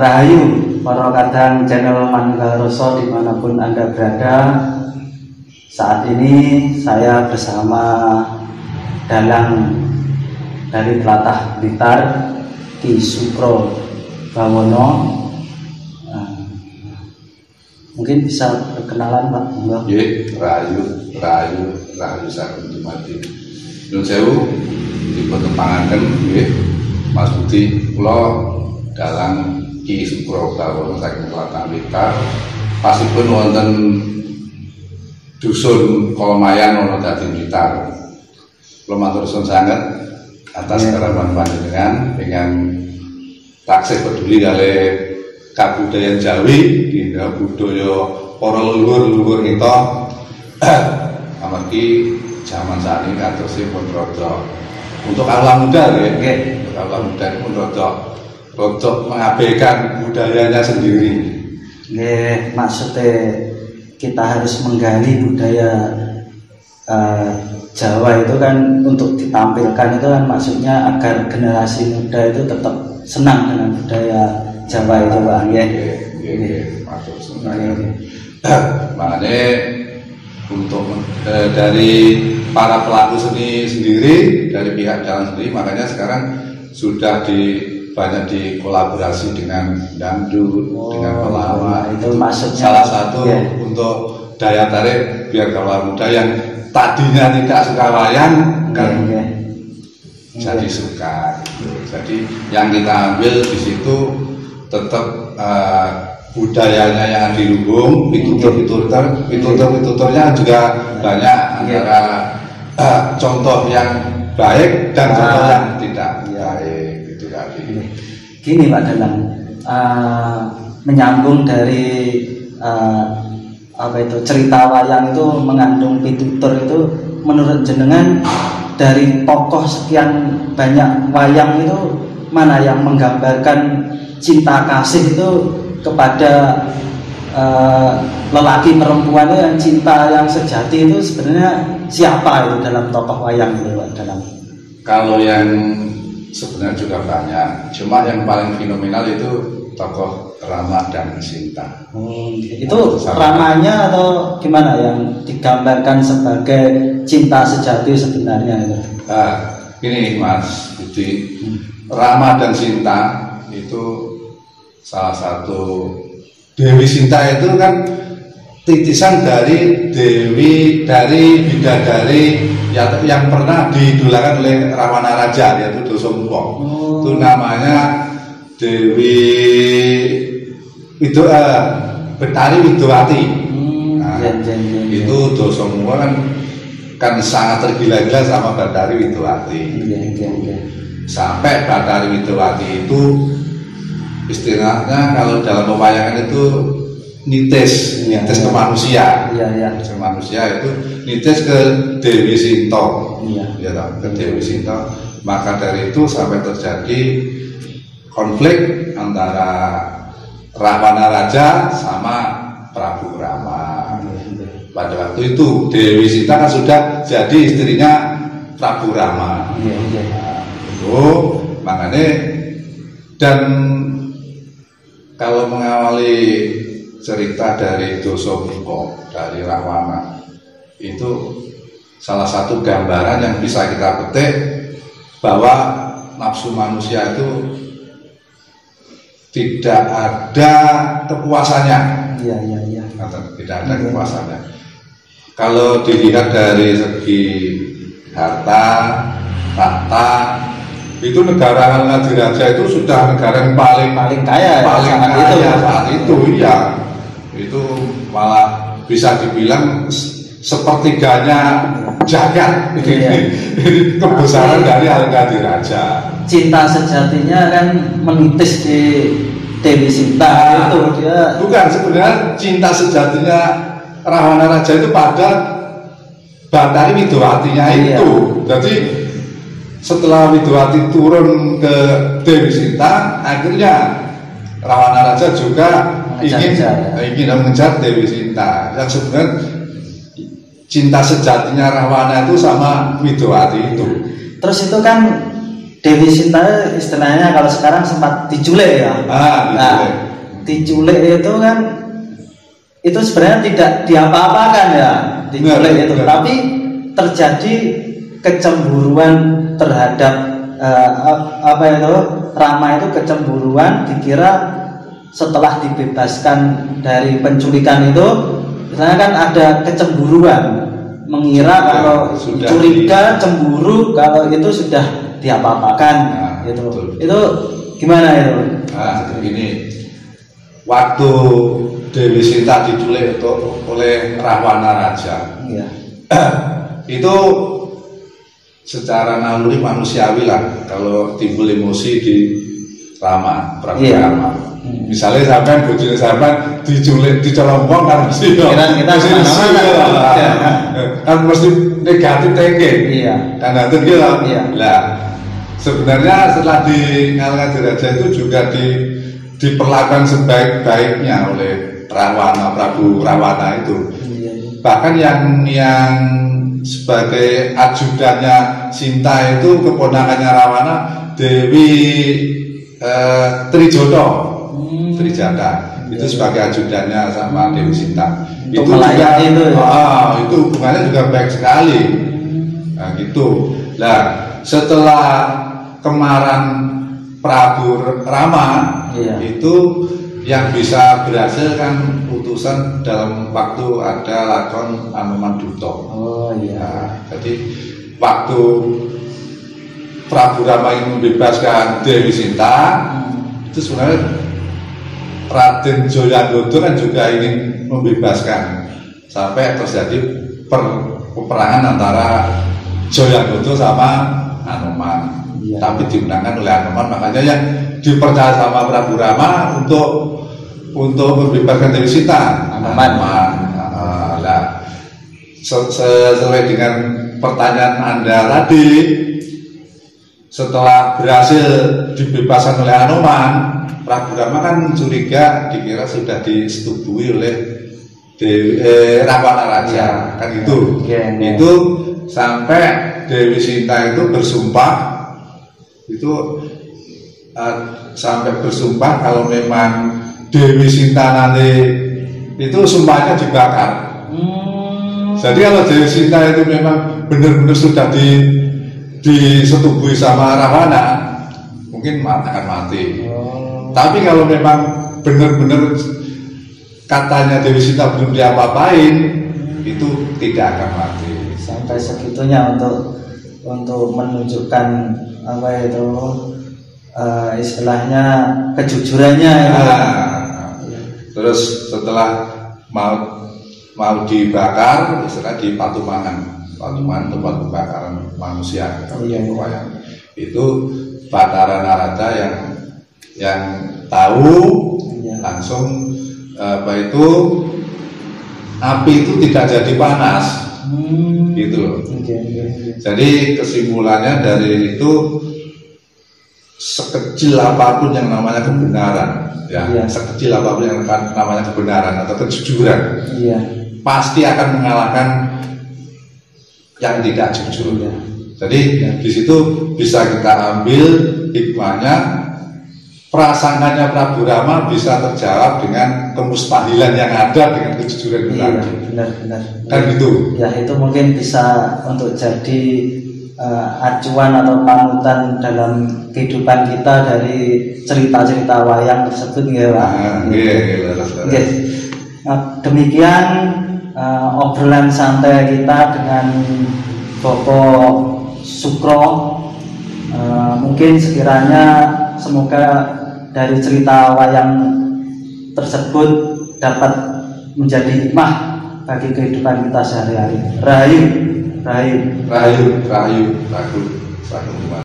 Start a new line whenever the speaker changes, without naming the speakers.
Rahayu para kadang channel Manunggal Rasa dimanapun Anda berada. Saat ini saya bersama dalang dari Tlatah Blitar, Ki Supro Bawono. Mungkin bisa perkenalan Pak?
Nggih, Rahayu saking dumadi. Nuwun sewu dipun tepangaken nggih Mas Budi, kula dalang Ki Supro Bawono saking Tlatah Blitar. Pasipun wonten dusun Kolmayan ana dadi Blitar. Kula matur suwun sanget atas kerawan panjenengan ingkang taksih peduli kalih kabudayan Jawi, budaya para leluhur kita. Amargi jaman sakniki katosipun rada untuk anak muda nggih, untuk anak muda pun rada mengabaikan budayanya sendiri.
Nggih, maksudnya kita harus menggali budaya Jawa itu kan untuk ditampilkan itu kan maksudnya agar generasi muda itu tetap senang dengan budaya Jawa itu Pak.
Nggih, matur suwun. Makanya untuk dari para pelaku seni sendiri, dari pihak dalang sendiri, makanya sekarang sudah banyak dikolaborasi dengan dangdut, dengan pelawak.
Itu maksudnya
salah satu untuk daya tarik biar kaula muda yang tadinya tidak suka wayang kan jadi suka. Jadi yang kita ambil di situ tetap budayanya yang dilubung, pituturnya juga banyak antara contoh yang baik dan contoh yang tidak baik itu tadi.
Gini Pak Dalang, menyambung dari cerita wayang itu mengandung pitutur itu, menurut jenengan dari tokoh sekian banyak wayang itu mana yang menggambarkan cinta kasih itu kepada lelaki perempuan yang cinta yang sejati itu sebenarnya siapa itu dalam tokoh wayang itu Pak Dalang?
Kalau yang sebenarnya juga banyak, cuma yang paling fenomenal itu tokoh Rama dan Sinta.
Itu Ramanya atau gimana yang digambarkan sebagai cinta sejati sebenarnya itu?
Ini Mas Budi, Rama dan Sinta itu salah satu Dewi Sinta itu kan titisan dari bidadari yang pernah diidolakan oleh Rawana Raja, yaitu Dosomuwo. Itu namanya Dewi Betari Widowati. Itu Dosomuwo kan sangat tergila-gila sama Betari Widowati. Sampai Betari Widowati itu istilahnya kalau dalam pewayangan itu nitis ke manusia. Ke manusia itu nitis ke Dewi Sinta. Ke Dewi Sinta. Maka dari itu sampai terjadi konflik antara Rawana Raja sama Prabu Rama. Pada waktu itu Dewi Sinta kan sudah jadi istrinya Prabu Rama. Itu makanya, dan kalau mengawali cerita dari Dosomuwo, dari Rawana, itu salah satu gambaran yang bisa kita petik bahwa nafsu manusia itu tidak ada kepuasannya. Tidak ada kepuasannya. Kalau dilihat dari segi harta, tahta, itu negara Ngadiraja itu sudah negara yang paling kaya saat itu. Iya, itu malah bisa dibilang sepertiganya jagat. Ini kebesaran dari Ngadiraja.
Cinta sejatinya kan menitis di Dewi Sinta itu dia.
Bukan, sebenarnya cinta sejatinya Rawana Raja itu pada Betari Widowatinya itu. Jadi setelah Widowati turun ke Dewi Sinta, akhirnya Rawana Raja juga ingin mengejar Dewi Sinta. Yang sebenarnya cinta sejatinya Rawana itu sama Widowati itu.
Terus itu kan Dewi Sinta istilahnya kalau sekarang sempat diculik ya. Diculik itu kan itu sebenarnya tidak diapa-apakan ya, diculik itu, tapi terjadi kecemburuan terhadap Rama itu kecemburuan, dikira setelah dibebaskan dari penculikan itu, misalnya kan ada kecemburuan, mengira kalau curiga, cemburu kalau itu sudah diapa-apakan, gitu. Itu gimana itu?
Ini waktu Dewi Sinta diculik oleh Rahwana Raja, itu secara naluri manusiawi lah kalau timbul emosi di Rama, Prabu Rama. Misalnya sampai bojone sampai diculik, dicolong-colong kan mesti kan mesti negatif thinking. Dan itu gitu. Lah sebenarnya setelah di Ngalangkan Raja itu juga diperlakukan sebaik-baiknya oleh Prabu Rahwana itu. Bahkan yang sebagai ajudannya Sinta itu keponakannya Rahwana, Dewi Trijata itu sebagai ajudannya sama Dewi Sinta. Itu juga itu hubungannya juga baik sekali. Nah gitu. Nah setelah kemarahan Prabu Rama itu yang bisa berhasil kan putusan dalam waktu ada lakon Anoman Duto. Jadi waktu Prabu Rama ingin membebaskan Dewi Sinta, itu sebenarnya Raden Joyandodo kan juga ingin membebaskan, sampai terjadi peperangan antara Joyandodo sama Anoman. Tapi dimenangkan oleh Anoman, makanya yang dipercaya sama Prabu Rama untuk membebaskan Dewi Sinta, Anoman. Sesuai dengan pertanyaan Anda tadi, setelah berhasil dibebaskan oleh Anoman, Prabu Rama kan curiga, dikira sudah disetubui oleh Rahwana Raja, kan itu. Itu sampai Dewi Sinta itu bersumpah, sampai bersumpah kalau memang Dewi Sinta nanti itu sumpahnya dibakar. Jadi kalau Dewi Sinta itu memang benar-benar sudah disetubui sama Rahwana, mungkin akan mati. Tapi kalau memang benar-benar katanya Dewi Sinta belum diapa-apain, itu tidak akan mati.
Sampai segitunya untuk menunjukkan istilahnya kejujurannya.
Terus setelah mau dibakar, istilah di Patumangan tempat pembakaran manusia. Itu Batara Narada yang tahu langsung api itu tidak jadi panas, gitu. Jadi kesimpulannya dari itu, sekecil apapun yang namanya kebenaran, sekecil apapun yang namanya kebenaran atau kejujuran, pasti akan mengalahkan yang tidak jujur. Jadi di situ bisa kita ambil hikmahnya, prasangkanya Prabu Rama bisa terjawab dengan kemustahilan yang ada dengan kejujuran itu.
Benar.
Kan gitu.
Ya itu mungkin bisa untuk jadi acuan atau panutan dalam kehidupan kita dari cerita-cerita wayang tersebut, ya Pak. Demikian obrolan santai kita dengan Bapak Sukro. Mungkin sekiranya semoga dari cerita wayang tersebut dapat menjadi hikmah bagi kehidupan kita sehari-hari. Rahayu.